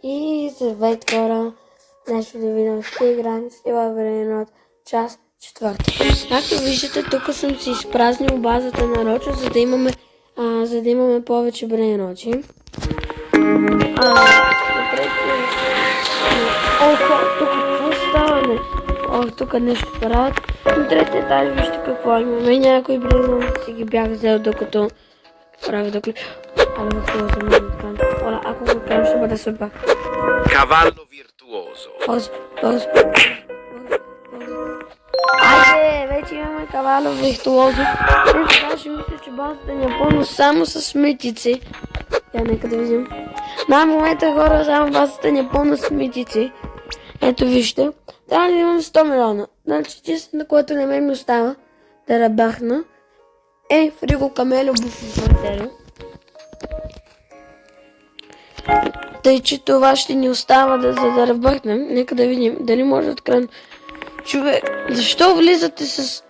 И здравейте хора, днес ще да видим, ще играем с това време от час четвърта. Както виждате, тук съм си изпразнил базата на Рочо, за да имаме повече брейночи. Тук какво става? Тук нещо правят. На третия етаж вижте какво имаме. Някои брейночи си ги бях взел докато правя да клип. Ora, ако го кажа, ще бъде супер. Cavallo virtuoso. Айде, вече имаме кавало виртуозо. Сега ще мисля, че базата ни е пълно само с митици. Нека да видим. В момента хора, само базата ни е пълно с митици. Ето вижте. Трябва да имам 100 милиона. Значи чисто, на което не ми остава да рабахна е Фриго Камело Буфофантеро. Тъй, че това ще ни остава за да ръбъкнем. Нека да видим дали може да открием. Човек, защо влизате с...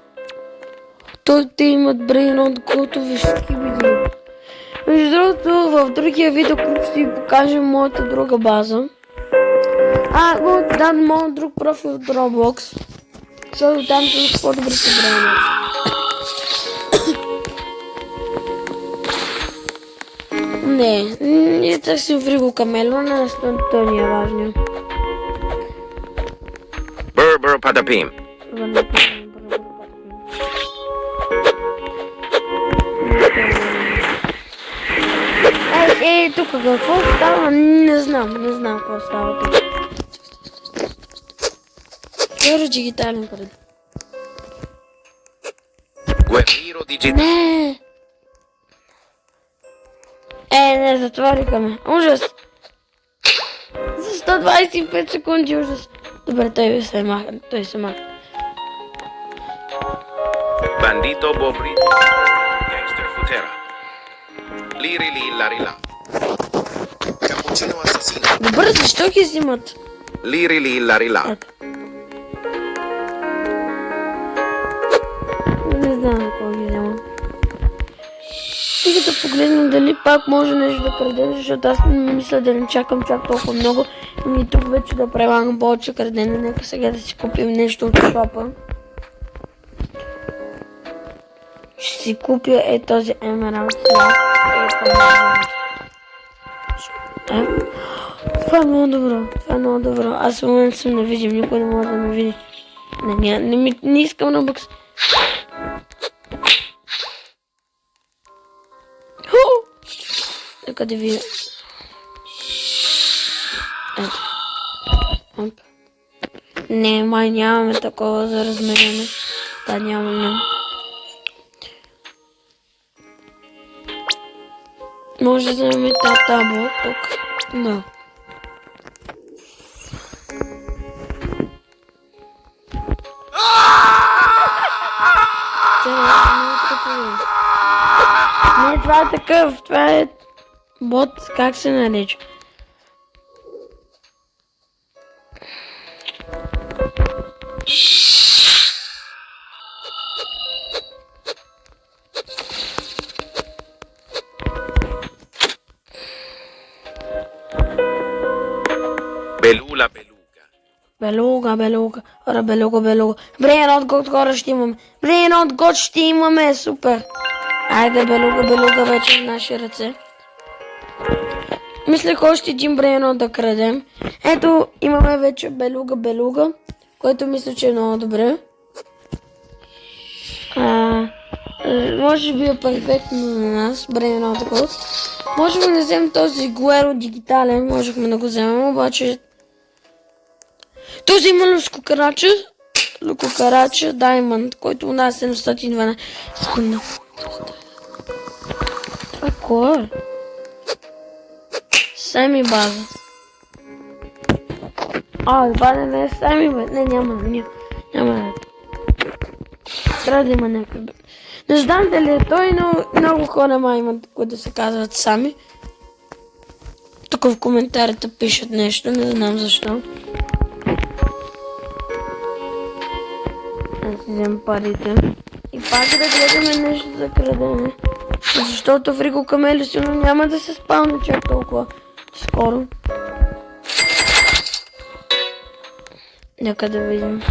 Те имат брейн от готови шкибиди. Между другото, в другия видеоклип ще ви покажем моята друга база. Мога да дам моят друг профил от Roblox. Защото там са с по-добрите брейноти. Не търсим Фриго Камело, на той ни е важно. Burr patapim. Тук какво става? Не знам какво става тук. Второ дигитален кръг. Guerriero digitale. Не, затвориха ме. Ужас! За 125 секунди ужас. Добре, той се маха. Bandito bobrito. Gangster futera. Liri li larila. Cappuccino assassino. Добре, защо ги взимат? Liri li larila. Не знам какво ги взимат. Сега да погледнем дали пак може нещо да крадем, защото аз не мисля да не чакам чак толкова много. И тук вече да прелагам повече крадене. Нека сега да си купим нещо от шопа. Ще си купя този емералд. Това е много добро. Аз в момента съм невидим, никой не може да ме види. Не искам на бъкс. Нека да видя. Ето. Не, май нямаме такова за разменяне. Да, нямаме. Може да вземем тази табла тук. Да. Не, това е такъв. Това е бот, как се нарича? Belula Белуга. Ора, белуга. Брейн от год хора ще имаме. Супер. Айде, белуга вече в наши ръце. Мислех още един брейн да крадем. Ето, имаме вече белуга, което мисля, че е много добре. Може би е перфектно на нас, брейн от год. Можем да вземем този Гуеро дигитален, можехме да го вземем, обаче този има Лукокарача Даймонд, който у нас е 712 секунда. Това кой е? Семи база. Това не е сами, бе. Не, няма. Трябва да има някакъв. Не знам дали е той, но много хора имат, които се казват сами. Тук в коментарите пишат нещо, не знам защо. Да си взем парите. И пак да гледаме нещо за крадене. Защото Фриго Камело силно няма да се спалне чак толкова скоро. Нека да видим.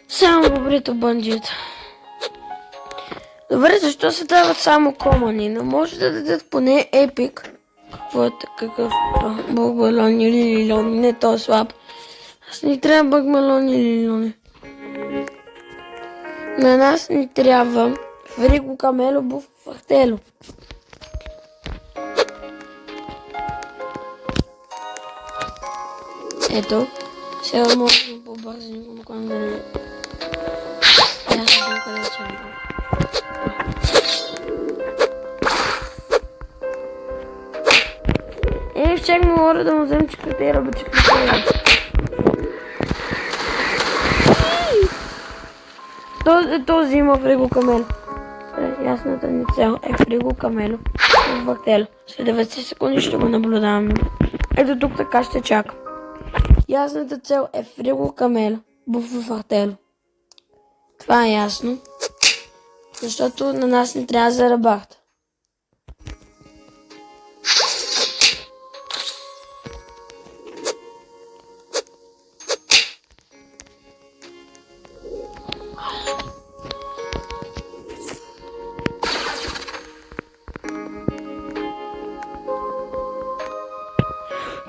Само бобрито бандит. Добре, защо се дават само комани? Не може да дадат поне епик. Какво е какъв бъгмелон или лилони? Не, то е слаб. Аз ни трябва бъгмелон или лилони. На нас ни трябва Фриго Камело Буфахтело. Ето, сега можем по-бързенько, макар да не... Аз ще дам къде че чак му говоря да му взем чекатера, бе чекатера. Този има Фриго Камело. Ясната ни цел е Фриго Камело Буфахтело. След 90 секунди ще го наблюдаваме. Ето тук така ще чакам. Ясната цел е Фриго Камело Буфахтело. Това е ясно. Защото на нас не трябва за рабахта.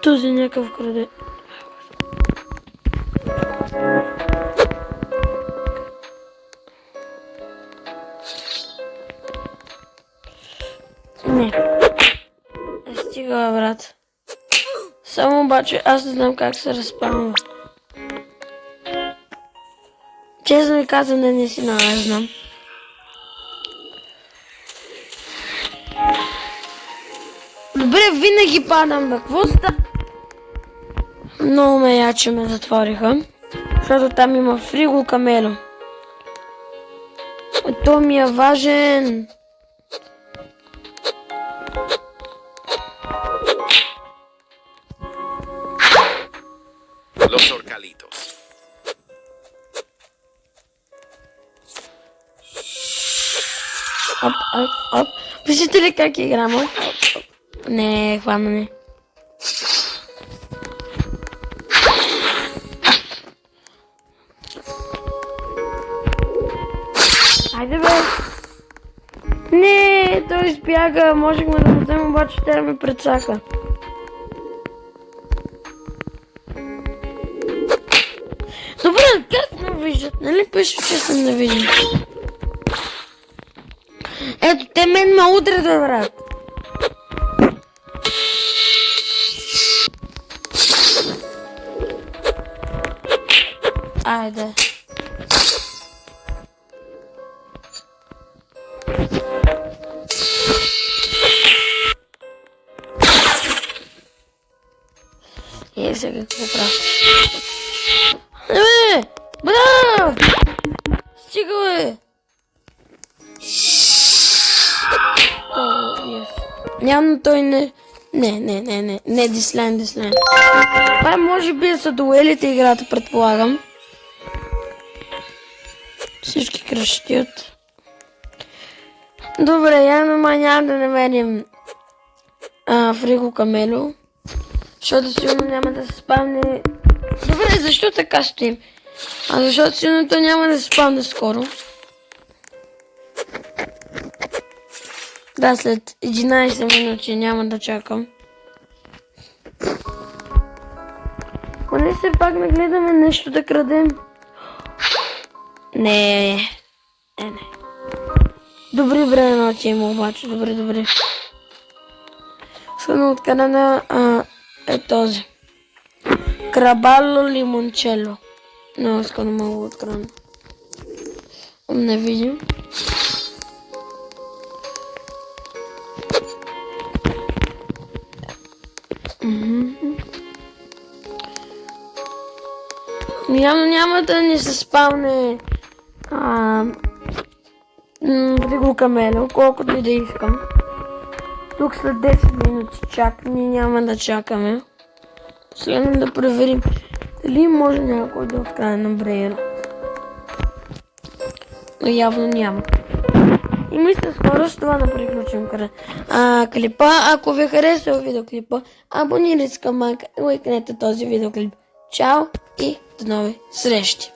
Този някакъв краде. Не. Стига, брат. Само обаче аз не знам как се разпалва. Честно ми казвам, не си не знам. Добре, винаги падам, бе. Какво ста? Много ме яче ме затвориха. Защото там има Фриго Камело. То ми е важен. Los Orcalitos. Оп. Виждате ли как играм? Оп. Не, хвана не. Хайде бе! Не, той избяга. Можехме да го вземем, обаче тя ме прецака. Добре, как ме виждат? Нали пише, че съм невидим? Ето, те мен ме удрят, брат. Айде. Сега какво правя? Браво! Стига, бе! Явно той не... Не, дислайн. Това може би са дуелите играта, предполагам. Всички крещят. Добре, явно няма да намерим Фриго Камело. Защото сигурно няма да се спавне... Добре, защо така стоим? Защото сигурно той няма да се спавне скоро. Да, след 11 минути няма да чакам. Поне се пак не гледаме нещо да крадем. Не. Добри време ночи има обаче, добре. Съдно откъде на е този. Крабало лимончело. Но искам да мога открана. Не видим. Явно няма да ни се спавне Фриго Камело, колкото и да искам. Тук след 10 минути чак, ние няма да чакаме. Последно да проверим дали може някой да открие на Брейра. Но явно няма. И мисля скоро с това да приключим клипа. Ако ви харесва видеоклипа, абонирайте се към лайкнете този видеоклип. Чао и до нови срещи!